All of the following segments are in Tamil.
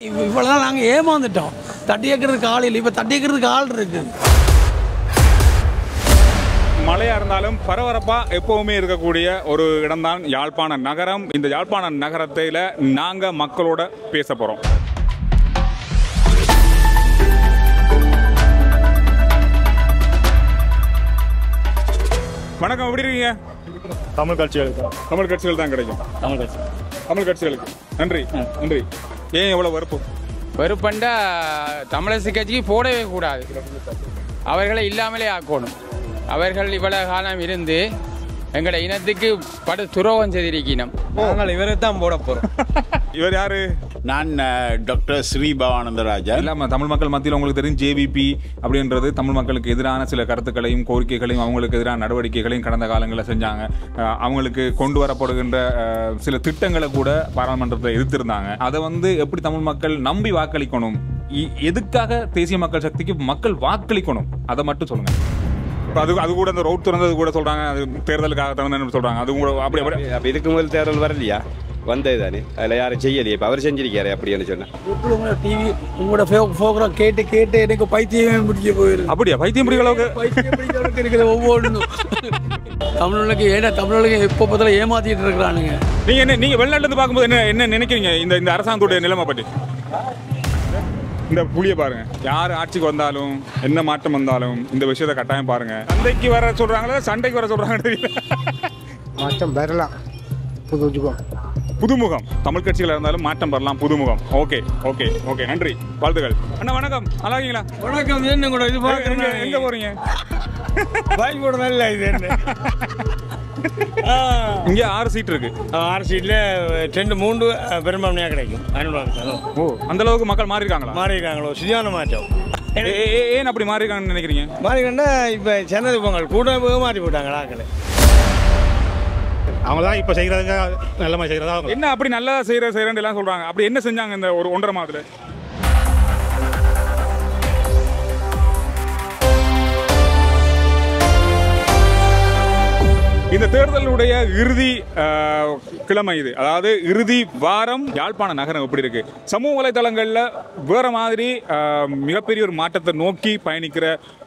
இவ்வளோதான் நாங்கள் ஏமாந்துட்டோம். தட்டி வைக்கிறதுக்கு ஆள் இல்லை, இப்போ தட்டி வைக்கிறதுக்கு ஆள் இருக்குது. மழையாக இருந்தாலும் பரபரப்பாக எப்போவுமே இருக்கக்கூடிய ஒரு இடம்தான் யாழ்ப்பாண நகரம். இந்த யாழ்ப்பாண நகரத்தில் நாங்கள் மக்களோட பேச போகிறோம். வணக்கம், எப்படி இருக்கீங்க? தமிழ் கட்சிகள் தான் கிடைக்கும். தமிழ் கட்சிகளுக்கு நன்றி. ஏன் எவ்வளோ வெறுப்பண்டா தமிழரசு கட்சிக்கு போடவே கூடாது. அவர்களை இல்லாமலே ஆக்கணும். அவர்கள் இவ்வளவு காலம் இருந்து எங்களோட இனத்துக்கு படு துரோகம் செய்திருக்கணும். நாங்கள் இவரை தான் போட போறோம். இவர் யாரு? நான் டாக்டர் ஸ்ரீ பவானந்தராஜா. இல்லாம தமிழ் மக்கள் மத்தியில் உங்களுக்கு தெரியும், ஜேவிபி அப்படின்றது தமிழ் மக்களுக்கு எதிரான சில கருத்துக்களையும் கோரிக்கைகளையும் அவங்களுக்கு எதிரான நடவடிக்கைகளையும் கடந்த காலங்களில் செஞ்சாங்க. அவங்களுக்கு கொண்டு வரப்படுகின்ற சில திட்டங்களை கூட பாராளுமன்றத்தில் எதிர்த்திருந்தாங்க. அதை எப்படி தமிழ் மக்கள் நம்பி வாக்களிக்கணும், எதுக்காக தேசிய மக்கள் சக்திக்கு மக்கள் வாக்களிக்கணும், அதை மட்டும் சொல்லுங்க. அது கூட அந்த ரோட் திறந்தது கூட சொல்றாங்க, அது தேர்தலுக்காக திறந்ததுன்னு சொல்றாங்க. அது கூட அப்படி இதுக்கு முதல் தேர்தல் வரலையா? வந்தது தானே, அதில் யாரும் செய்யலையே. இப்போ அவர் செஞ்சிருக்காரு அப்படின்னு சொன்னேன். டிவி உங்களோட ப்ரோக்ராம் கேட்டு கேட்டு எனக்கு பைத்தியமே பிடிக்க போயிருக்கு. அப்படியா? பைத்தியம் பிடிக்கிற அளவுக்கு இருக்குது ஒவ்வொன்றும். தமிழர்களுக்கு ஏன்னா தமிழர்களுக்கு எப்போ பார்த்தாலும் ஏமாத்திட்டு இருக்கிறானுங்க. நீங்க வெளிநாட்டுல இருந்து பார்க்கும்போது என்ன நினைக்கிறீங்க இந்த அரசாங்கத்துடைய நிலைமை பற்றி? இந்த புளியை பாருங்க, யார் ஆட்சிக்கு வந்தாலும் என்ன மாற்றம் வந்தாலும் இந்த விஷயத்தை கட்டாயம் பாருங்க. சண்டைக்கு வர சொல்றாங்களா, சண்டைக்கு வர சொல்றாங்கன்னு தெரியல. மாற்றம் வரலாம், புதுமுகம். தமிழ் கட்சிகள் இருந்தாலும் மாற்றம் வரலாம், புதுமுகம். ஓகே, நன்றி, வாழ்த்துக்கள். அண்ணா வணக்கம், நல்லா இருக்கீங்களா? வணக்கம். என்ன கூட இது எங்க போறீங்க? பாய் போட நல்ல இது என்ன இங்கே 6 சீட் இருக்கு. 6 சீட்ல 2-3 பெரும்பான்மையாக கிடைக்கும். ஓ, அந்த அளவுக்கு மக்கள் மாறியிருக்காங்களோ? சரியான மாற்றம். ஏன் அப்படி மாறிருக்காங்கன்னு நினைக்கிறீங்க? மாறிக்கண்டா இப்போ சென்னது பொங்கல் கூட மாற்றி போட்டாங்க ஆக்களை. அவங்க தான் இப்போ செய்கிறதுங்க நல்ல மாதிரி செய்கிறதா. என்ன அப்படி நல்லா செய்கிறேன்னு எல்லாம் சொல்கிறாங்க. அப்படி என்ன செஞ்சாங்க இந்த ஒரு 1.5 மாதத்தில்? இந்த தேர்தலுடைய இறுதி கிழமை இது, அதாவது இறுதி வாரம். யாழ்ப்பாண நகரம் எப்படி இருக்கு? சமூக வலைதளங்களில் வேற மாதிரி மிகப்பெரிய ஒரு மாற்றத்தை நோக்கி பயணிக்கிற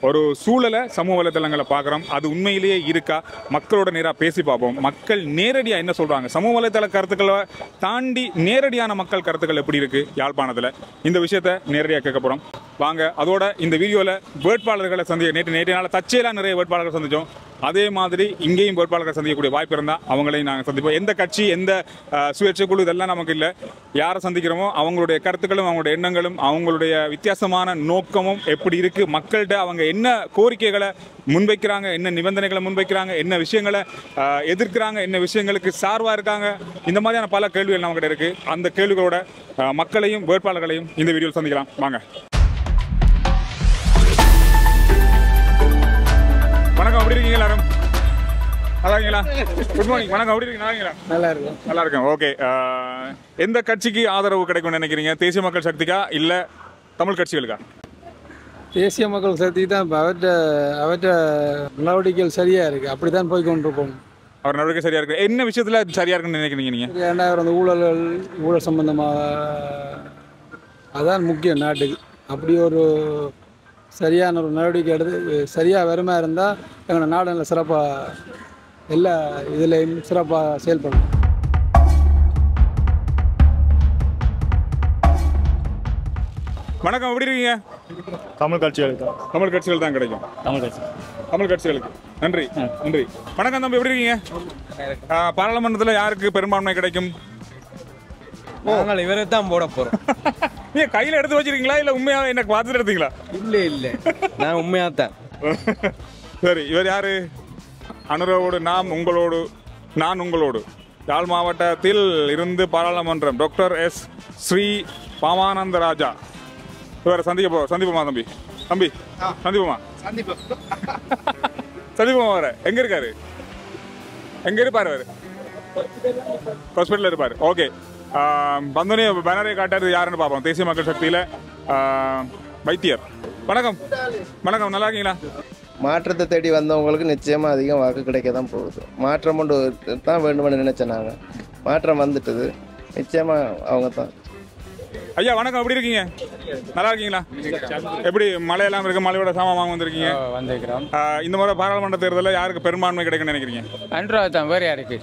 ஒரு சூழலை சமூக வலைதளங்களை பார்க்குறோம். அது உண்மையிலேயே இருக்கா? மக்களோட நேராக பேசி பார்ப்போம். மக்கள் நேரடியாக என்ன சொல்கிறாங்க, சமூக வலைதள கருத்துக்களை தாண்டி நேரடியான மக்கள் கருத்துக்கள் எப்படி இருக்கு யாழ்ப்பாணத்தில், இந்த விஷயத்தை நேரடியாக கேட்க போகிறோம். வாங்க. அதோட இந்த வீடியோவில் வேட்பாளர்களை நேற்று நாள் தற்செயலாக நிறைய வேட்பாளர்கள் சந்தித்தோம். அதே மாதிரி இங்கேயும் வேட்பாளர்கள் சந்திக்கக்கூடிய வாய்ப்பு இருந்தால் அவங்களையும் நாங்கள் சந்திப்போம். எந்த கட்சி, எந்த சுயேட்சை குழு, இதெல்லாம் நமக்கு இல்லை. யாரை சந்திக்கிறோமோ அவங்களுடைய கருத்துக்களும் அவங்களுடைய எண்ணங்களும் அவங்களுடைய வித்தியாசமான நோக்கமும் எப்படி இருக்குது, மக்கள்கிட்ட அவங்க என்ன கோரிக்கைகளை முன்வைக்கிறாங்க, என்ன நிபந்தனைகளை முன்வைக்கிறாங்க, என்ன விஷயங்களை எதிர்க்கிறாங்க, என்ன விஷயங்களுக்கு சார்பாக இருக்காங்க, இந்த மாதிரியான பல கேள்விகள் நம்மகிட்ட இருக்குது. அந்த கேள்விகளோட மக்களையும் வேட்பாளர்களையும் இந்த வீடியோவில் சந்திக்கலாம். வாங்க. வணக்கம், எப்படி இருக்கீங்க எல்லாரும்? நல்லா இருக்கீங்களா? Good morning. வணக்கம், எப்படி இருக்கீங்க? நல்லா இருக்கேன். ஓகே, எந்த கட்சிக்கு ஆதரவு கிடைக்கும்னு நினைக்கிறீங்க? தேசிய மக்கள் சக்திக்கா இல்லை தமிழ் கட்சிகளுக்கா? தேசிய மக்கள் சக்தி தான். இப்போ அவற்ற நடவடிக்கைகள் சரியாக இருக்குது, அப்படி தான் போய் கொண்டிருக்கோம். அவர் நடவடிக்கை சரியாக இருக்குது. என்ன விஷயத்தில் சரியாக இருக்குன்னு நினைக்கிறீங்க நீங்கள்? ஏன்னா அவர் அந்த ஊழல் சம்பந்தமாக அதான் முக்கியம் நாட்டுக்கு. அப்படி ஒரு சரியான ஒரு நடவடிக்கை எடுத்து சரியாக வருமா இருந்தால் எங்களோட நாடு நல்ல சிறப்பாக எல்லா இதுலேயும் சிறப்பாக செயல்படும். வணக்கம், எப்படி இருக்கீங்க? தமிழ் கட்சிகள் தான் கிடைக்கும். தமிழ் கட்சிகளுக்கு நன்றி. வணக்கம் தம்பி, எப்படி இருக்கீங்க? பாராளுமன்றத்தில் யாருக்கு பெரும்பான்மை கிடைக்கும்? நாங்கள் இவரை தான் போட போறோம். நீங்க கையில எடுத்து வச்சிருக்கீங்களா இல்ல உண்மையாக எனக்கு பார்த்துட்டு எடுத்தீங்களா? இல்லை, நான் உண்மையாக தான். சரி, இவர் யாரு? அனுரவோடு நான் உங்களோடு யாழ் மாவட்டத்தில் இருந்து பாராளுமன்றம் டாக்டர் எஸ் ஸ்ரீ பவானந்தராஜா. இவரை சந்திப்போமா தம்பி? சந்திப்போமா? வர எங்க இருக்காரு? எங்க இருப்பாரு? அவரு ஹாஸ்பிட்டல் இருப்பாரு. ஓகே, வந்தோடனே பேனரை காட்டாரு யாருன்னு பார்ப்போம். தேசிய மக்கள் சக்தியில் வைத்தியர். வணக்கம். நல்லா இருக்கீங்களா? மாற்றத்தை தேடி வந்தவங்களுக்கு நிச்சயமாக அதிகம் வாக்கு கிடைக்க தான் போகுது. மாற்றம் கொண்டு தான் வேண்டுமென்னு நினைச்சேன். நாங்கள் மாற்றம் வந்துட்டுது, நிச்சயமாக அவங்க தான். ஐயா வணக்கம், எப்படி இருக்கீங்க? நல்லா இருக்கீங்களா? எப்படி மழையெல்லாம் இருக்கு? மழையோட சாமான் வாங்க வந்திருக்கீங்க. வந்திருக்கிறோம். இந்த முறை பாராளுமன்ற தேர்தலில் யாருக்கு பெரும்பான்மை கிடைக்கும்னு நினைக்கிறீங்க? அன்றாவது தான் வேறு யாருக்கு?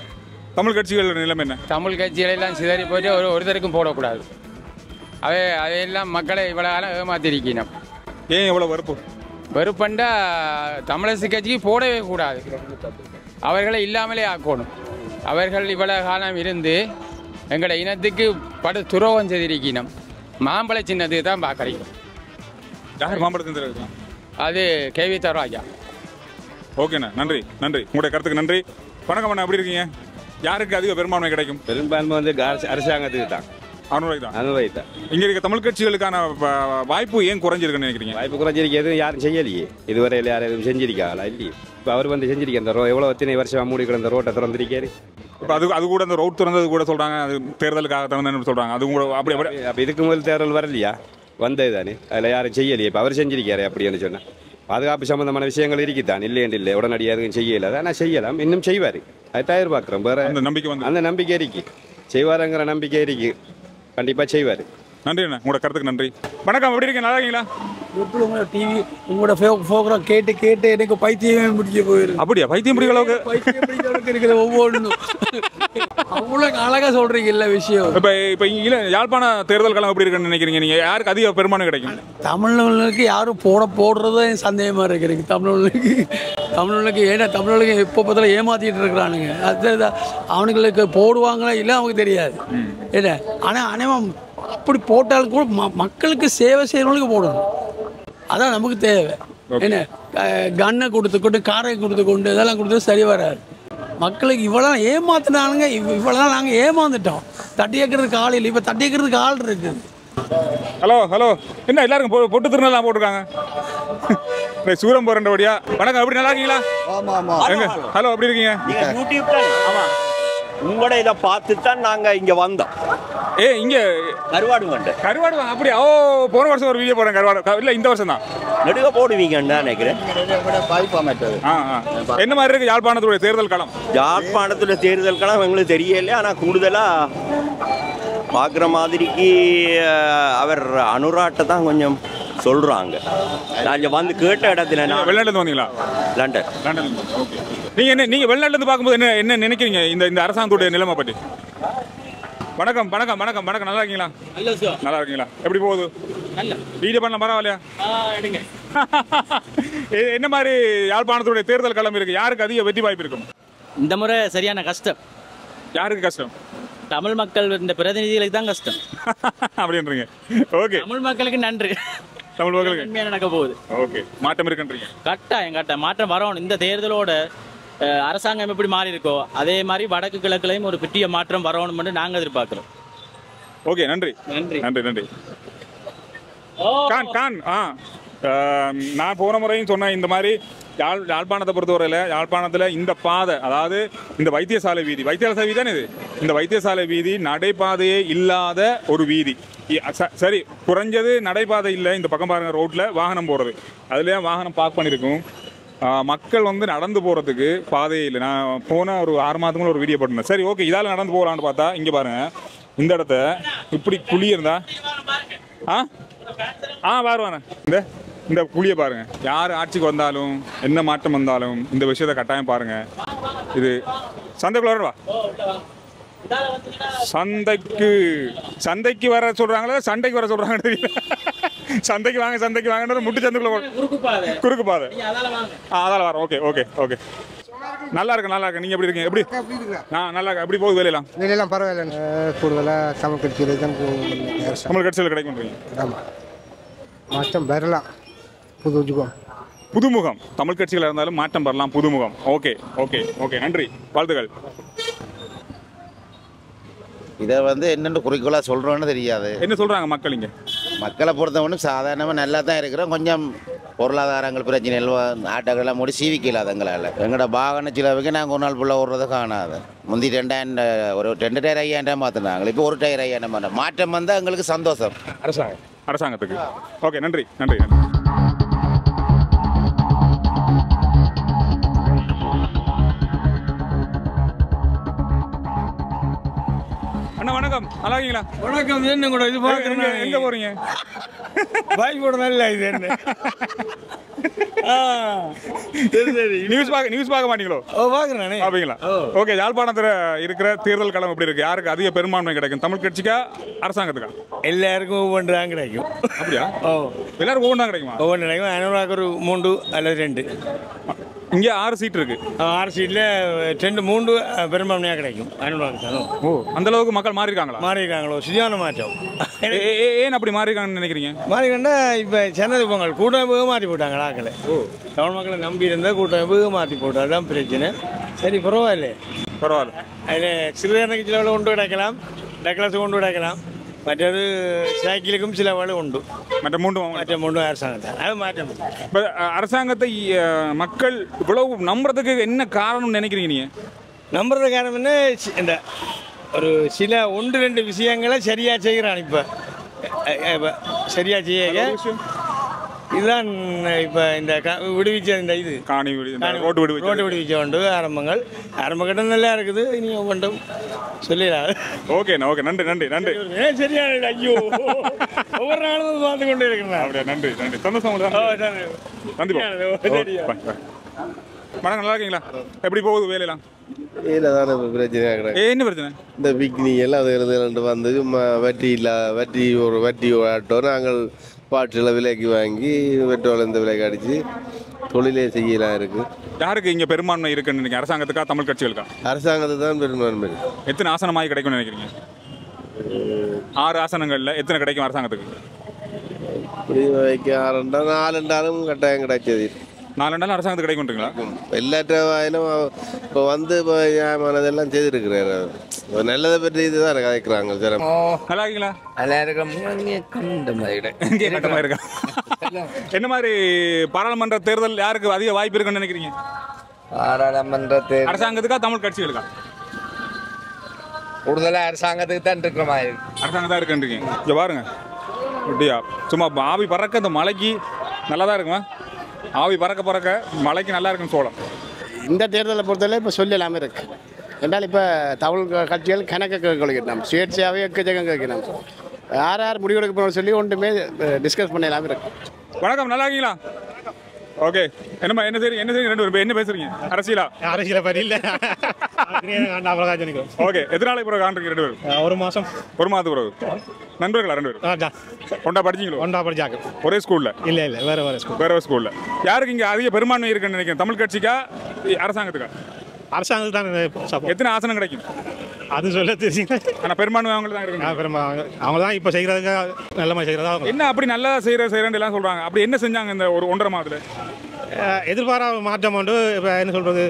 தமிழ் கட்சிகள் நிலைமை என்ன? தமிழ் கட்சிகளெல்லாம் சிதறி போயிட்டு ஒருத்தருக்கும் போடக்கூடாது. அவையெல்லாம் மக்களை இவ்வளோ காலம் ஏமாத்திருக்கணும். ஏன் எவ்வளோ வெறுப்பு? வெறுப்பண்டா தமிழரசு கட்சிக்கு போடவே கூடாது. அவர்களை இல்லாமலே ஆக்கணும். அவர்கள் இவ்வளோ காலம் இருந்து எங்களோட இனத்துக்கு துரோகம் செய்திருக்கணும். மாம்பழ சின்னத்துக்கு தான் பார்க்கறீங்க. யார் மாம்பழத்தின்? அது கேவி தராஜா. ஓகேண்ணா, நன்றி நன்றி, உங்களுடைய கருத்துக்கு நன்றி. வணக்கம் அண்ணா, எப்படி இருக்கீங்க? யாருக்கு அதிக பெரும்பான்மை கிடைக்கும்? பெரும்பான்மை வந்து அரசாங்கத்துக்கு தான். அனுராய் தான். இங்க இருக்க தமிழ் கட்சிகளுக்கான வாய்ப்பு ஏன் குறைஞ்சிருக்குன்னு நினைக்கிறீங்க? வாய்ப்பு குறைஞ்சிருக்கு, யாரும் செய்யலையே. இதுவரையில் யாரும் எதுவும் செஞ்சிருக்காங்களா? இல்லையே. இப்போ அவர் வந்து செஞ்சிருக்க அந்த எவ்வளோ எத்தனை வருஷம் மூடி கிடந்த ரோட்டை திறந்திருக்காரு. இப்போ அது கூட அந்த ரோட் திறந்தது கூட சொல்றாங்க, அது தேர்தலுக்காக திறந்ததுன்னு சொல்றாங்க. அது கூட அப்படி அப்போ இதுக்கு முதல் தேர்தல் வரலையா? வந்தது தானே, அதில் யாரும் செய்யலையே. இப்போ அவர் செஞ்சிருக்காரு அப்படின்னு சொன்னால் பாதுகாப்பு சம்பந்தமான விஷயங்கள் இருக்குதான், இல்லையென்று இல்லை. உடனடியாக எதுவும் செய்யலை, ஆனால் செய்யலாம், இன்னும் செய்வார். அதை எதிர்பார்க்குறோம். வேற அந்த நம்பிக்கை வந்து அந்த நம்பிக்கை இருக்கு, செய்வாருங்கிற நம்பிக்கை இருக்கு, கண்டிப்பாக செய்வார். நன்றி அண்ணா, உங்களோட கருத்துக்கு நன்றி. வணக்கம், எப்படி இருக்கீங்க? நல்லா இருக்கீங்களா? எப்படி உங்களோட டிவி உங்களோட ப்ரோக்ராம் கேட்டு கேட்டு எனக்கு பைத்தியமே பிடிக்க போயிருக்கு. அப்படியா? பைத்தியம் பிடிக்கிற அளவுக்கு? பைத்தியம் பிடிக்கிற அளவுக்கு இருக்குது ஒவ்வொன்றும். அவ்வளோ அழகா சொல்றீங்க எல்லா விஷயம். இப்போ யாழ்ப்பாண தேர்தல் காலம் எப்படி இருக்குன்னு நினைக்கிறீங்க? நீங்க யாருக்கு அதிக பெரும்பான்மை கிடைக்கும்? தமிழ்நாளுக்கு யாரும் போடுறதே சந்தேகமா இருக்கு. தமிழ்நாளுக்கு ஏன்னா தமிழ்நாளுக்கு இப்போ பதில் ஏமாத்திட்டு இருக்கிறானுங்க. அதுதான் அவனுங்களுக்கு போடுவாங்களா இல்லை அவனுக்கு தெரியாது. ஏன்னா ஆனால் அனைவன் அப்படி போட்டாலும் கூட மக்களுக்கு சேவை செய்யறவங்களுக்கு போடணும். அதான் நமக்கு தேவை. என்ன கண்ணை கொடுத்துக்கொண்டு காரை கொடுத்துக்கொண்டு இதெல்லாம் கொடுத்து சரி வராது. மக்களுக்கு இவ்வளோ ஏமாத்தினானுங்க. இவ்வளோ நாங்கள் ஏமாந்துட்டோம். தட்டி வைக்கிறதுக்கு ஆள் இல்லை, இப்போ தட்டி வைக்கிறதுக்கு ஆள் இருக்குது. ஹலோ ஹலோ, என்ன எல்லாருக்கும் பொட்டு திருநெல்லாம் போட்டிருக்காங்க? சூரம் போறபடியா? வணக்கம், எப்படி நல்லா இருக்கீங்களா? ஹலோ, எப்படி இருக்கீங்க? உங்களோட இதை பார்த்து தான் நாங்கள் இங்கே வந்தோம். இங்க கருவாடு அப்படியா? போன வருஷம் ஒரு வீடியோ போடுறேன் கருவாடு. இல்லை, இந்த வருஷம் தான் நெடுக போடுவீங்கன்னு நினைக்கிறேன். என்ன மாதிரி இருக்கு யாழ்ப்பாணத்துடைய தேர்தல் களம்? யாழ்ப்பாணத்துடைய தேர்தல் களம் எங்களுக்கு தெரியல. ஆனால் கூடுதலாக பார்க்குற மாதிரிக்கு அவர் அனுராட்டை தான் கொஞ்சம் சொல்கிறாங்க. நான் வந்து கேட்ட இடத்துல வெளிநாட்டிலேருந்து வந்தீங்களா? லண்டன். நீங்கள் வெளிநாட்டிலேருந்து பார்க்கும்போது என்ன நினைக்கிறீங்க இந்த அரசாங்கத்துடைய நிலைமை பற்றி? வணக்கம் வணக்கம் வணக்கம் வணக்கம், நல்லா இருக்கீங்களா? நல்லா இருக்கீங்களா? எப்படி போகுது? வீடியோ பண்ணலாம், பரவாயில்லையா? என்ன மாதிரி யாழ்ப்பாணத்துடைய தேர்தல் களம் இருக்கு? யாருக்கு அதிக வெற்றி வாய்ப்பு இருக்கும்? இந்த முறை சரியான கஷ்டம். யாருக்கு கஷ்டம்? தமிழ் மக்கள் இந்த பிரதிநிதிகளுக்கு தான் கஷ்டம். அப்படின்றீங்க? ஓகே, தமிழ் மக்களுக்கு நன்றி. தமிழ் மக்களுக்கு உண்மையாக நடக்க போகுது. ஓகே, மாற்றம் இருக்குன்றீங்க? கட்டாயம் மாற்றம் வரணும். இந்த தேர்தலோட அரசாங்கம் எப்படி மாறி இருக்கோ அதே மாதிரி வடக்கு கிழக்குலையும் ஒரு பெரிய மாற்றம் வரணும்னு நாங்கள் எதிர்பார்க்கிறோம். ஓகே, நன்றி நன்றி நன்றி நன்றி. நான் போன முறையும் சொன்னேன், இந்த மாதிரி யாழ்ப்பாணத்தை பொறுத்தவரையில் யாழ்ப்பாணத்தில் இந்த பாதை, அதாவது இந்த வைத்தியசாலை வீதி தானே இது. இந்த வைத்தியசாலை வீதி நடைபாதையே இல்லாத ஒரு வீதி. சரி, குறைஞ்சது நடைபாதை இல்லை. இந்த பக்கம் பாருங்கள், ரோட்டில் வாகனம் போகிறது, அதுலேயே வாகனம் பார்க் பண்ணியிருக்கும். மக்கள் வந்து நடந்து போகிறதுக்கு பாதையே இல்லை. நான் போன ஒரு 6 மாதத்துக்குள்ள ஒரு வீடியோ போட்டிருந்தேன். சரி, ஓகே, இதால் நடந்து போகலான்னு பார்த்தா இங்கே பாருங்கள், இந்த இடத்த இப்படி குழி இருந்தா பாருவானே, இந்த குழியை பாருங்க. யார் ஆட்சிக்கு வந்தாலும் என்ன மாற்றம் வந்தாலும் இந்த விஷயத்தை கட்டாயம் பாருங்க. இது சந்தைக்குள்ள வரவா? சந்தைக்கு வர சொல்றாங்களா சண்டைக்கு வர சொல்றாங்கன்னு தெரியல. சந்தைக்கு வாங்க முட்டு சந்தைக்குள்ள குறுக்கு பாதை, அதால வரோம். ஓகே ஓகே ஓகே, நல்லா இருக்கு. நீங்க எப்படி இருக்கீங்க? எப்படி நல்லா இருக்கு. எப்படி போகுது வேலையெல்லாம்? பரவாயில்ல. கூடுதலாக தமிழ் கட்சியில் கிடைக்கும். மாற்றம் வரலாம், புதுமுகம். தமிழ் கட்சிகள் இருந்தாலும் மாற்றம் வரலாம், புதுமுகம். ஓகே ஓகே ஓகே, நன்றி, வாழ்த்துக்கள். இதை வந்து என்னென்ன குறிக்கோளாக சொல்கிறோன்னு தெரியாது. என்ன சொல்கிறாங்க மக்கள்? இங்கே மக்களை பொறுத்தவரைக்கும் சாதாரணமாக நல்லா தான் இருக்கிறோம். கொஞ்சம் பொருளாதாரங்கள் பிரச்சனைகள் ஆட்டோக்கெல்லாம் மூடி சீவிக்கல. அதுங்களால் எங்களோட வாகன சிலவுக்கு நாங்கள் ஒரு நாள் ஃபுல்லாக ஓடுறதை காணாது. முந்தி 2000 ஒரு 2 டயர் 5000 மாற்றினாங்க. இப்போ 1 டயர் 5000 மாற்றம் வந்தால் எங்களுக்கு சந்தோஷம் அரசாங்கத்துக்கு. ஓகே, நன்றி நன்றி நன்றி. அண்ணா வணக்கம். நல்லா இருக்கீங்களா? வணக்கம். என்ன கூட இது பார்க்குறேன். எங்க போறீங்க? பாய் போட நல்லா இது என்ன நியூஸ் பார்க்க மாட்டீங்களோ? பார்க்குறேன். பாப்பீங்களா? ஓகே. யாழ்ப்பாணத்தில் இருக்கிற தேர்தல் களம் எப்படி இருக்கு? யாருக்கு அதிக பெரும்பான்மை கிடைக்கும்? தமிழ் கட்சிக்கா அரசாங்கத்துக்கா? எல்லாருக்கும் ஒவ்வொன்றா கிடைக்கும். அப்படியா? எல்லாரும் ஒவ்வொன்றா கிடைக்குமா? ஒவ்வொன்று கிடைக்கும். அனுராக்கு ஒரு 3 அல்லது 2. இங்கே 6 சீட் இருக்கு. 6 சீட்டில் 2 3 பெரும்பான்மையாக கிடைக்கும். அனுராக்கு. ஓ, அந்த அளவுக்கு மக்கள் மாறிருக்காங்களா? மாறியிருக்காங்களோ? சரியான மாற்றம். ஏன் அப்படி மாறிருக்காங்கன்னு நினைக்கிறீங்க? மாறிக்கண்டா இப்போ சென்னது பொங்கல் கூட்டம் மாற்றி போட்டாங்க ஆக்களை. தமிழ் மக்களை நம்பி இருந்தால் கூட்டம் மாற்றி போட்டா தான் பிரச்சனை. சரி, பரவாயில்ல. அதில் சிறுதானிய சில வேலை கொண்டு கிடைக்கலாம், டக்ளஸ் கொண்டு கிடைக்கலாம். மற்றது சைக்கிளுக்கும் சில வேலை உண்டு. மற்ற மூன்று அரசாங்கத்தை அது மாற்றம். இப்போ அரசாங்கத்தை மக்கள் இவ்வளவு நம்புறதுக்கு என்ன காரணம்னு நினைக்கிறீங்க நீங்கள்? நம்புறது காரணம் என்ன? இந்த ஒரு சில 1-2 விஷயங்களை சரியாக செய்கிறான். இப்போ சரியாக செய்ய இதுதான். இப்போ இந்த விடுவிச்ச இந்த இது ரோட்டு விடுவிச்ச உண்டு. ஆரம்பகட்டம் நல்லா இருக்குது. இனி ஒவ்வொன்றும் சொல்லிடாது. ஓகேண்ணா, ஓகே. நன்றி. சரியான ஐயோ ஒவ்வொரு நாளும் பார்த்து கொண்டே இருக்கிறேன். அப்படியா? நன்றி. சந்தோஷம். வணக்கம். நல்லா இருக்கீங்களா? எப்படி போகுது வேலையெல்லாம்? வேலை தானே பிரச்சனையாக கிடையாது. என்ன பிரச்சனை? இந்த பிக்னி எல்லாம் அது வந்து வட்டி ஆட்டோ நாங்கள் பாட்டில் விலைக்கு வாங்கி பெட்ரோல் இந்த விலைக்கு அடித்து தொழிலே செய்யலாம் இருக்குது. யாருக்கு இங்கே பெரும்பான்மை இருக்குன்னு நினைக்கிறீங்க? அரசாங்கத்துக்கா தமிழ் கட்சிகளுக்கா? அரசாங்கத்துக்கு தான் பெரும்பான்மை. எத்தனை ஆசனமாகி கிடைக்கும்னு நினைக்கிறீங்க? 6 ஆசனங்களில் எத்தனை கிடைக்கும் அரசாங்கத்துக்கு? இப்படி வைக்க 4 கட்டாயம் கிடைச்சது. 4 அரசாங்கத்துக்கு கிடைக்கும்ன்றீங்களா? எல்லாற்ற வாயிலும் இப்போ வந்து இப்போ நியாயமானதெல்லாம் செய்திருக்கிறாரு. நல்லதை பற்றி இதுதான் கதைக்கிறாங்க. நல்லா இருக்கீங்களா? நல்லா இருக்கா? என்ன மாதிரி பாராளுமன்ற தேர்தல் யாருக்கு அதிக வாய்ப்பு இருக்குன்னு நினைக்கிறீங்க? பாராளுமன்ற தேர்தல் அரசாங்கத்துக்கா தமிழ் கட்சிகளுக்கா? கூடுதலாக அரசாங்கத்துக்கு தான் இருக்கிற மாதிரி. அரசாங்கம் தான் இருக்குன்றீங்க. இங்கே பாருங்க, அப்படியா? சும்மா ஆவி பறக்க இந்த மலைக்கு நல்லா தான் இருக்குமா? ஆவி பறக்க மலைக்கு நல்லா இருக்கும் சோளம். இந்த தேர்தலை பொறுத்தவரை இப்போ சொல்லலாமல் இருக்கு. என்றால் இப்போ தமிழ் கட்சிகள் கணக்கு கேட்கணும், சுயேட்சையாகவே எக்கச்சக்கம் கேட்கணும். யார் முடிவெடுக்க போகணும்னு சொல்லி ஒன்றுமே டிஸ்கஸ் பண்ணலாமல் இருக்கு. வணக்கம். நல்லா இருக்கீங்களா? ஓகே. என்ன சரி 2 பேர் என்ன பேசுறீங்க? அரசியலை பற்றி இல்லை. ஓகே. எத்தனை நாளைக்கு பிறகு காண்றீங்க 2 பேரும்? 1 மாதம். 1 மாதத்துக்கு பிறகு. நண்பர்களா 2 பேரும்? ஒன்றா படிச்சீங்களோ? ஒன்றா படிச்சாங்க. ஒரே ஸ்கூல்ல? இல்லை வேற ஸ்கூல்ல. யாருக்கு இங்கே அதிக பெரும்பான்மை இருக்குன்னு நினைக்கிறேன்? தமிழ் கட்சிக்கா அரசாங்கத்துக்கா? அரசாங்கத்துக்கு தான். எத்தனை ஆசனம் கிடைக்கும்? அது சொல்ல தெரியுங்க. ஆனால் பெரும்பான்மை அவங்களுக்கு தான் இருக்கு. அவங்க தான் இப்போ செய்கிறதுக்கு நல்ல மாதிரி செய்கிறதா. என்ன அப்படி நல்லா செய்கிறேன்னு எல்லாம் சொல்கிறாங்க. அப்படி என்ன செஞ்சாங்க இந்த ஒரு 1.5 மாதத்தில்? எதிர்பாராத மாற்றம் உண்டு. இப்போ என்ன சொல்கிறது,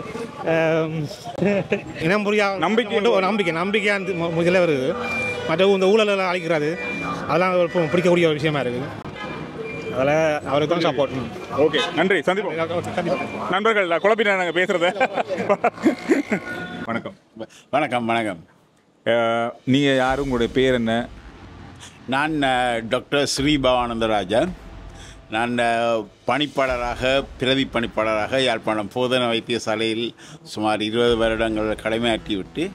இனம் புரியாத நம்பிக்கை முதல்ல வருது. மற்ற இந்த ஊழலெல்லாம் அழிக்கிறாரு, அதெல்லாம் இப்போ பிடிக்கக்கூடிய ஒரு விஷயமா இருக்குது. அதில் அவருக்கு தான் சப்போர்ட். ஓகே, நன்றி. சந்திப்போம். நண்பர்கள் குழப்பினா நாங்கள் பேசுகிறத. வணக்கம். நீங்கள் யாரும் உங்களுடைய பேர் என்ன? நான் டாக்டர் ஸ்ரீ பவானந்தராஜன். நான் பிரதி பணிப்பாளராக யாழ்ப்பாணம் போதனா வைத்தியசாலையில் சுமார் 20 வருடங்கள் கடமையாற்றிவிட்டு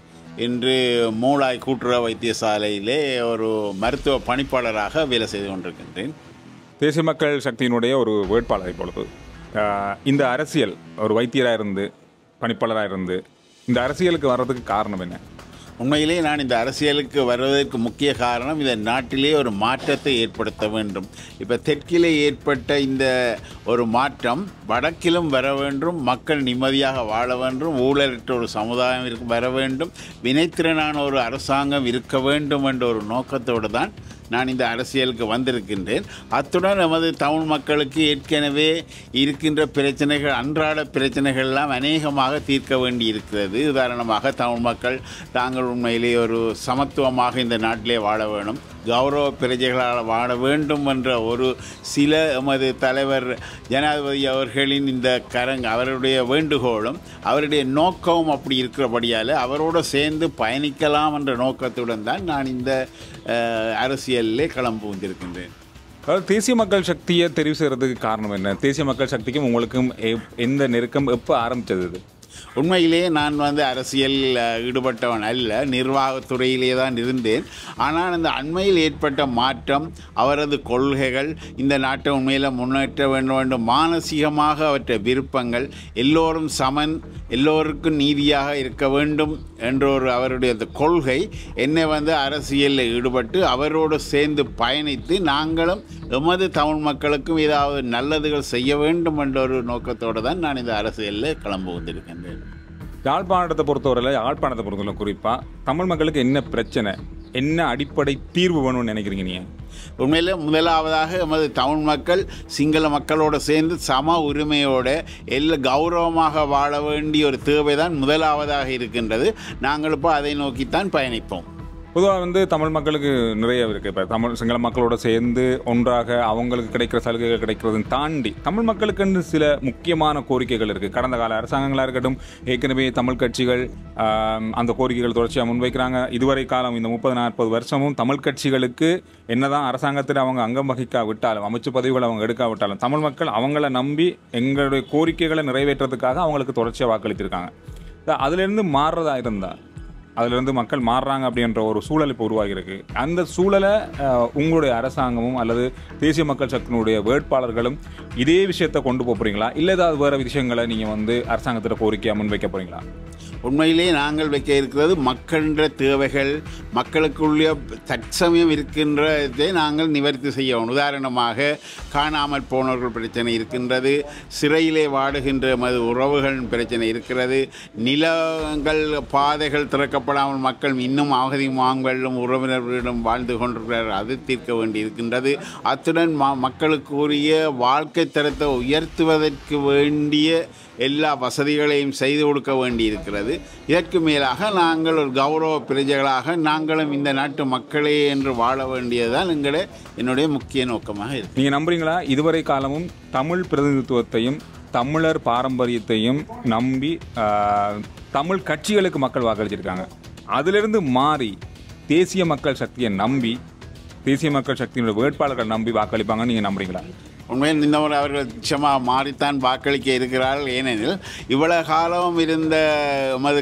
இன்று மூளாய் கூட்டுறவு வைத்தியசாலையிலே ஒரு மருத்துவ பணிப்பாளராக வேலை செய்து கொண்டிருக்கின்றேன். தேசிய மக்கள் சக்தியினுடைய ஒரு வேட்பாளர். இப்பொழுது இந்த அரசியல் ஒரு வைத்தியராக இருந்து பணிப்பாளராக இருந்து இந்த அரசியலுக்கு வர்றதுக்கு காரணம் என்ன? உண்மையிலே நான் இந்த அரசியலுக்கு வருவதற்கு முக்கிய காரணம் இந்த நாட்டிலே ஒரு மாற்றத்தை ஏற்படுத்த வேண்டும். இப்போ தெற்கிலே ஏற்பட்ட இந்த ஒரு மாற்றம் வடக்கிலும் வர வேண்டும், மக்கள் நிம்மதியாக வாழ வேண்டும், ஊழலற்ற ஒரு சமுதாயம் வர வேண்டும், வினைத்திறனான ஒரு அரசாங்கம் இருக்க வேண்டும் என்ற ஒரு நோக்கத்தோடு தான் நான் இந்த அரசியலுக்கு வந்திருக்கின்றேன். அத்துடன் நமது தமிழ் மக்களுக்கு ஏற்கனவே இருக்கின்ற பிரச்சனைகள், அன்றாட பிரச்சனைகள்லாம் அநேகமாக தீர்க்க வேண்டி இருக்கிறது. உதாரணமாக தமிழ் மக்கள் தாங்கள் உண்மையிலே ஒரு சமத்துவமாக இந்த நாட்டிலே வாழ வேணும், கௌரவ பிரஜைகளால் வாழ வேண்டும் என்ற ஒரு சில எமது தலைவர் ஜனாதிபதி அவர்களின் இந்த அவருடைய வேண்டுகோளும் அவருடைய நோக்கமும் அப்படி இருக்கிறபடியால் அவரோடு சேர்ந்து பயணிக்கலாம் என்ற நோக்கத்துடன் தான் நான் இந்த அரசியலிலே களம் புகுந்திருக்கின்றேன். அதாவது தேசிய மக்கள் சக்தியை தெரிவு செய்கிறதுக்கு காரணம் என்ன? தேசிய மக்கள் சக்திக்கும் உங்களுக்கும் எந்த நெருக்கம் எப்போ ஆரம்பித்தது? உண்மையிலேயே நான் அரசியல் ஈடுபட்டவன் அல்ல, நிர்வாகத்துறையிலே தான் இருந்தேன். ஆனால் அந்த அண்மையில் ஏற்பட்ட மாற்றம், அவரது கொள்கைகள், இந்த நாட்டை உண்மையில் முன்னேற்ற வேண்டும், மானசீகமாக அவற்றை விருப்பங்கள், எல்லோரும் சமன், எல்லோருக்கும் நீதியாக இருக்க வேண்டும் என்ற ஒரு அவருடைய அந்த கொள்கை என்னை அரசியலில் ஈடுபட்டு அவரோடு சேர்ந்து பயணித்து நாங்களும் எமது தமிழ் மக்களுக்கும் ஏதாவது நல்லதுகள் செய்ய வேண்டும் என்ற ஒரு நோக்கத்தோடு தான் நான் இந்த அரசியலில் கிளம்பு வந்திருக்கின்றேன். யாழ்ப்பாணத்தை பொறுத்தவரை குறிப்பாக தமிழ் மக்களுக்கு என்ன பிரச்சனை, என்ன அடிப்படை தீர்வு வேணும்னு நினைக்கிறீங்க நீங்கள்? உண்மையிலே முதலாவதாக எமது தமிழ் மக்கள் சிங்கள மக்களோடு சேர்ந்து சம உரிமையோடு கௌரவமாக வாழ வேண்டிய ஒரு தேவை தான் முதலாவதாக இருக்கின்றது. நாங்கள் இப்போ அதை நோக்கித்தான் பயணிப்போம். பொதுவாக தமிழ் மக்களுக்கு நிறைய இருக்குது. இப்போ சிங்கள மக்களோட சேர்ந்து ஒன்றாக அவங்களுக்கு கிடைக்கிற சலுகைகள் கிடைக்கிறதுன்னு தாண்டி தமிழ் மக்களுக்கு சில முக்கியமான கோரிக்கைகள் இருக்குது. கடந்த கால அரசாங்கங்களாக இருக்கட்டும், ஏற்கனவே தமிழ் கட்சிகள் அந்த கோரிக்கைகள் தொடர்ச்சியாக முன்வைக்கிறாங்க. இதுவரை காலம் இந்த 30-40 வருஷமும் தமிழ் கட்சிகளுக்கு என்னதான் அரசாங்கத்தில் அவங்க அங்கம் வகிக்காவிட்டாலும், அமைச்சு பதவிகள் அவங்க எடுக்காவிட்டாலும், தமிழ் மக்கள் அவங்கள நம்பி எங்களுடைய கோரிக்கைகளை நிறைவேற்றுறதுக்காக அவங்களுக்கு தொடர்ச்சியாக வாக்களித்திருக்காங்க. அதிலிருந்து மாறுறதா இருந்தால், அதிலிருந்து மக்கள் மாறுறாங்க அப்படின்ற ஒரு சூழல் இப்போ உருவாகியிருக்கு. அந்த சூழலை உங்களுடைய அரசாங்கமும் அல்லது தேசிய மக்கள் சக்தியினுடைய வேட்பாளர்களும் இதே விஷயத்தை கொண்டு போகிறீங்களா, இல்லை ஏதாவது வேறு விஷயங்களை நீங்கள் அரசாங்கத்தில் கோரிக்கையாக முன்வைக்க போகிறீங்களா? உண்மையிலே நாங்கள் வைக்க இருக்கிறது மக்களின் தேவைகள், மக்களுக்குள்ளே தற்சமயம் இருக்கின்றதை நாங்கள் நிவர்த்தி செய்யணும். உதாரணமாக காணாமல் போனவர்கள் பிரச்சனை இருக்கின்றது, சிறையிலே வாடுகின்ற உறவுகளின் பிரச்சனை இருக்கிறது, நிலங்கள் பாதைகள் திறக்கப்படாமல் மக்கள் இன்னும் அவதி மாங்கலும் உறவினர்களிடம் வாழ்ந்து கொண்டிருக்கிறார்கள், அது தீர்க்க வேண்டி இருக்கின்றது. அத்துடன் மக்களுக்குரிய வாழ்க்கை தரத்தை உயர்த்துவதற்கு வேண்டிய எல்லா வசதிகளையும் செய்து கொடுக்க வேண்டி இருக்கிறது. இதற்கு மேலாக நாங்கள் ஒரு கௌரவ பிரஜைகளாக நாங்களும் இந்த நாட்டு மக்களே என்று வாழ வேண்டியதுதான் என்னுடைய முக்கிய நோக்கமாக இருக்கு. நீங்கள் நம்புறீங்களா, இதுவரை காலமும் தமிழ் பிரதிநிதித்துவத்தையும் தமிழர் பாரம்பரியத்தையும் நம்பி தமிழ் கட்சிகளுக்கு மக்கள் வாக்களிச்சிருக்காங்க, அதிலிருந்து மாறி தேசிய மக்கள் சக்தியை நம்பி, தேசிய மக்கள் சக்தியினுடைய வேட்பாளர்கள் நம்பி வாக்களிப்பாங்கன்னு நீங்கள் நம்புறீங்களா? உண்மையில் இந்த முறை அவர்கள் நிச்சயமாக மாறித்தான் வாக்களிக்க இருக்கிறார்கள். ஏனெனில் இவ்வளவு காலம் இருந்த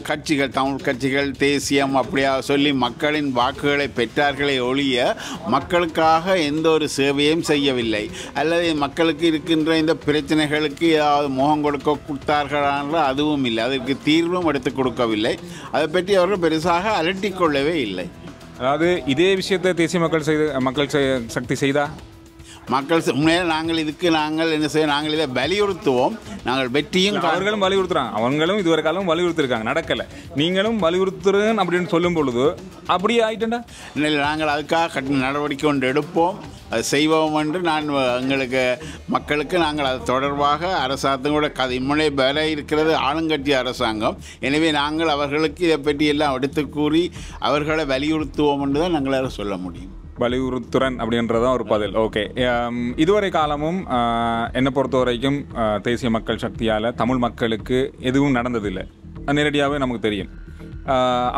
கட்சிகள், தமிழ் கட்சிகள், தேசியம் அப்படியா சொல்லி மக்களின் வாக்குகளை பெற்றார்களே ஒழிய மக்களுக்காக எந்த ஒரு சேவையும் செய்யவில்லை, அல்லது மக்களுக்கு இருக்கின்ற இந்த பிரச்சனைகளுக்கு ஏதாவது முகம் கொடுத்தார்களான அதுவும் இல்லை, அதற்கு தீர்வும் எடுத்து கொடுக்கவில்லை. அதை பற்றி அவர்கள் பெருசாக அலட்டிக்கொள்ளவே இல்லை. அதாவது இதே விஷயத்தை தேசிய மக்கள் சக்தி செய்தா மக்கள் உண்மையாக நாங்கள் என்ன செய்ய, நாங்கள் இதை வலியுறுத்துவோம். நாங்கள் வெற்றியும் அவர்களும் வலியுறுத்துறாங்க, அவங்களும் இதுவரை காலம் வலியுறுத்திருக்காங்க, நடக்கலை. நீங்களும் வலியுறுத்துறேன் அப்படின்னு சொல்லும் பொழுது அப்படியே ஆயிட்டா இல்லை, நாங்கள் அதுக்காக கட்ட நடவடிக்கை ஒன்று எடுப்போம், அது செய்வோம் என்று எங்களுக்கு மக்களுக்கு நாங்கள் அது தொடர்பாக அரசாங்கத்தோட இம்முனை வேலை இருக்கிறது ஆளுங்கட்சி அரசாங்கம். எனவே நாங்கள் அவர்களுக்கு இதை பற்றி எல்லாம் எடுத்து கூறி அவர்களை வலியுறுத்துவோம் என்று தான் நாங்களால் சொல்ல முடியும். வலியுறுத்துறன் அப்படின்றதான் ஒரு பதில். ஓகே, இதுவரை காலமும் என்னை பொறுத்த வரைக்கும் தேசிய மக்கள் சக்தியால் தமிழ் மக்களுக்கு எதுவும் நடந்ததில்லை, நேரடியாகவே நமக்கு தெரியும்.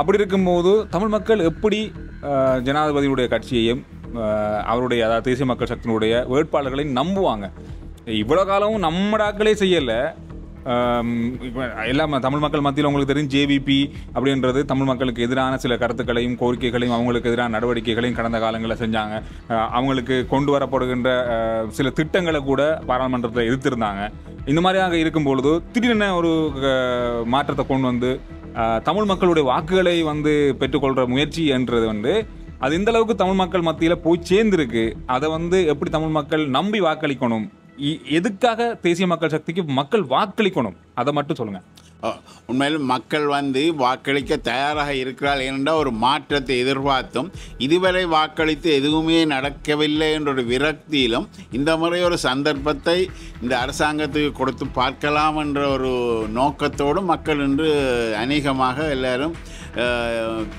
அப்படி இருக்கும்போது தமிழ் மக்கள் எப்படி ஜனாதிபதியுடைய கட்சியையும் அவருடைய, அதாவது தேசிய மக்கள் சக்தியினுடைய வேட்பாளர்களையும் நம்புவாங்க? இவ்வளோ காலமும் நம்மடாக்களே செய்யலை. எல்லாம் தமிழ் மக்கள் மத்தியில் உங்களுக்கு தெரியும், ஜேவிபி அப்படின்றது தமிழ் மக்களுக்கு எதிரான சில கருத்துக்களையும் கோரிக்கைகளையும் அவங்களுக்கு எதிரான நடவடிக்கைகளையும் கடந்த காலங்களில் செஞ்சாங்க. அவங்களுக்கு கொண்டு வரப்படுகின்ற சில திட்டங்களை கூட பாராளுமன்றத்தில் எதிர்த்திருந்தாங்க. இந்த மாதிரியாக இருக்கும்பொழுது திடீரென ஒரு மாற்றத்தை கொண்டு வந்து தமிழ் மக்களுடைய வாக்குகளை பெற்றுக்கொள்கிற முயற்சி என்றது அது எந்த அளவுக்கு தமிழ் மக்கள் மத்தியில் போய் சேர்ந்துருக்கு, அதை எப்படி தமிழ் மக்கள் நம்பி வாக்களிக்கணும், எதுக்காக தேசிய மக்கள் சக்திக்கு மக்கள் வாக்களிக்கணும், அதை மட்டும் சொல்லுங்க. உண்மையில் மக்கள் வாக்களிக்க தயாராக இருக்கிறார் என்றால் ஒரு மாற்றத்தை எதிர்பார்த்தும் இதுவரை வாக்களித்து எதுவுமே நடக்கவில்லை என்ற ஒரு விரக்தியிலும் இந்த முறை ஒரு சந்தர்ப்பத்தை இந்த அரசாங்கத்துக்கு கொடுத்து பார்க்கலாம் என்ற ஒரு நோக்கத்தோடு மக்கள் இன்று அநேகமாக எல்லாரும்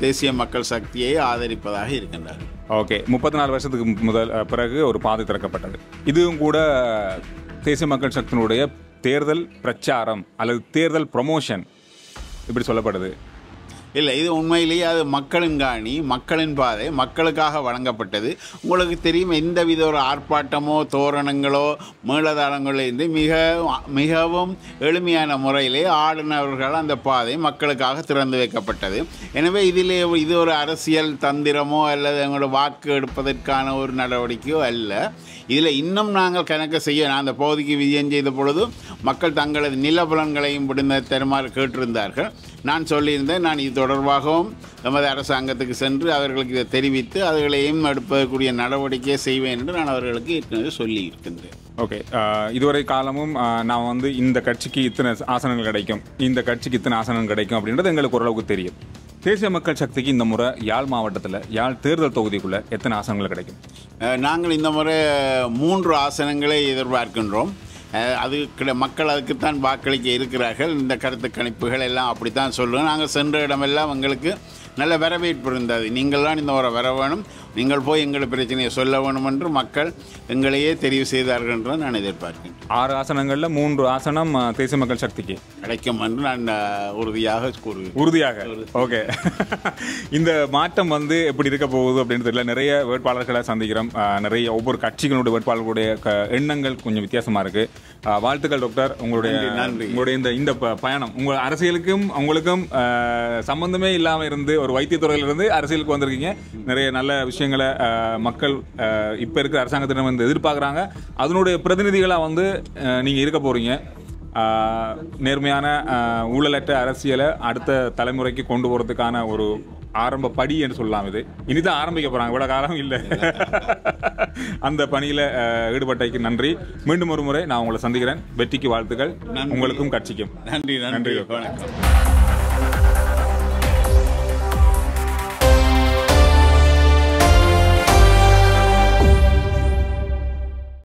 தேசிய மக்கள் சக்தியை ஆதரிப்பதாக இருக்கின்றார்கள். ஓகே, 34 வருஷத்துக்கு பிறகு ஒரு பாதை திறக்கப்பட்டது. இதுவும் கூட தேசிய மக்கள் சக்தியினுடைய தேர்தல் பிரச்சாரம் அல்லது தேர்தல் ப்ரமோஷன் இப்படி சொல்லப்படுது. இல்லை, இது உண்மையிலேயே அது மக்களின் காணி, மக்களின் பாதை, மக்களுக்காக வழங்கப்பட்டது. உங்களுக்கு தெரியும், எந்தவித ஒரு ஆர்ப்பாட்டமோ தோரணங்களோ மேளதாளங்களோ இருந்து மிகவும் எளிமையான முறையிலே ஆளுநர்கள் அந்த பாதை மக்களுக்காக திறந்து வைக்கப்பட்டது. எனவே இதிலே இது ஒரு அரசியல் தந்திரமோ அல்லது எங்களோட வாக்கு எடுப்பதற்கான ஒரு நடவடிக்கையோ அல்ல. இதில் இன்னும் நாங்கள் கணக்கு செய்ய, நான் அந்த பகுதிக்கு விஜயம் செய்த பொழுது மக்கள் தங்களது நிலபலன்களையும் விடுந்த தருமாறு கேட்டிருந்தார்கள். நான் சொல்லியிருந்தேன், நான் இது தொடர்பாகவும் நமது அரசாங்கத்துக்கு சென்று அவர்களுக்கு இதை தெரிவித்து அவர்களையும் எடுப்பதற்குரிய நடவடிக்கையை செய்வேன் என்று நான் அவர்களுக்கு ஏற்கனவே சொல்லி இருக்கின்றேன். ஓகே, இதுவரை காலமும் நான் வந்து இந்த கட்சிக்கு இத்தனை ஆசனங்கள் கிடைக்கும், இந்த கட்சிக்கு இத்தனை ஆசனங்கள் கிடைக்கும் அப்படின்றது எங்களுக்கு ஓரளவுக்கு தெரியும். தேசிய மக்கள் சக்திக்கு இந்த முறை யாழ் மாவட்டத்தில் யாழ் தேர்தல் தொகுதிக்குள்ளே எத்தனை ஆசனங்கள் கிடைக்கும்? நாங்கள் இந்த முறை 3 ஆசனங்களை எதிர்பார்க்கின்றோம். அது மக்கள் அதுக்குத்தான் வாக்களிக்க இருக்கிறார்கள். இந்த கருத்து கணிப்புகள் எல்லாம் அப்படித்தான் சொல்லுவோம். நாங்கள் சென்ற இடமெல்லாம் எங்களுக்கு நல்ல வரவேற்பு இருந்தது. நீங்கள் தான் இந்த முறை வர வேணும், நீங்கள் போய் எங்கள் பிரச்சனையை சொல்ல வேணும் என்று மக்கள் எங்களையே தெரிவு செய்தார்கள் என்று நான் எதிர்பார்க்கிறேன். 6 ஆசனங்களில் 3 ஆசனம் தேசிய மக்கள் சக்திக்கு கிடைக்கும் என்று நான் உறுதியாக கூறுவேன். உறுதியாக? ஓகே. இந்த மாற்றம் வந்து எப்படி இருக்க போகுது அப்படின்னு தெரியல. நிறைய வேட்பாளர்களை சந்திக்கிறோம். நிறைய ஒவ்வொரு கட்சிகளுடைய வேட்பாளர்களுடைய எண்ணங்கள் கொஞ்சம் வித்தியாசமாக இருக்குது. வாழ்த்துக்கள் டாக்டர். உங்களுடைய இந்த பயணம் உங்கள் அரசியலுக்கும் உங்களுக்கும் சம்பந்தமே இல்லாமல் இருந்து ஒரு வைத்தியத்துறையிலிருந்து அரசியலுக்கு வந்திருக்கீங்க. நிறைய நல்ல விஷயங்களை மக்கள் இப்போ இருக்கிற அரசாங்கத்திடம் வந்து எதிர்பார்க்குறாங்க. அதனுடைய பிரதிநிதிகளாக வந்து நீங்கள் இருக்க போகிறீங்க. நேர்மையான ஊழலற்ற அரசியலை அடுத்த தலைமுறைக்கு கொண்டு போகிறதுக்கான ஒரு ஆரம்ப படி என்று சொல்லலாம். இது இனிதான் ஆரம்பிக்க போகிறாங்க, இவ்வளோ காலம் இல்லை. அந்த பணியில் ஈடுபட்டமைக்கு நன்றி. மீண்டும் ஒரு முறை நான் உங்களை சந்திக்கிறேன். வெற்றிக்கு வாழ்த்துக்கள் உங்களுக்கும் கட்சிக்கும். நன்றி. வணக்கம்.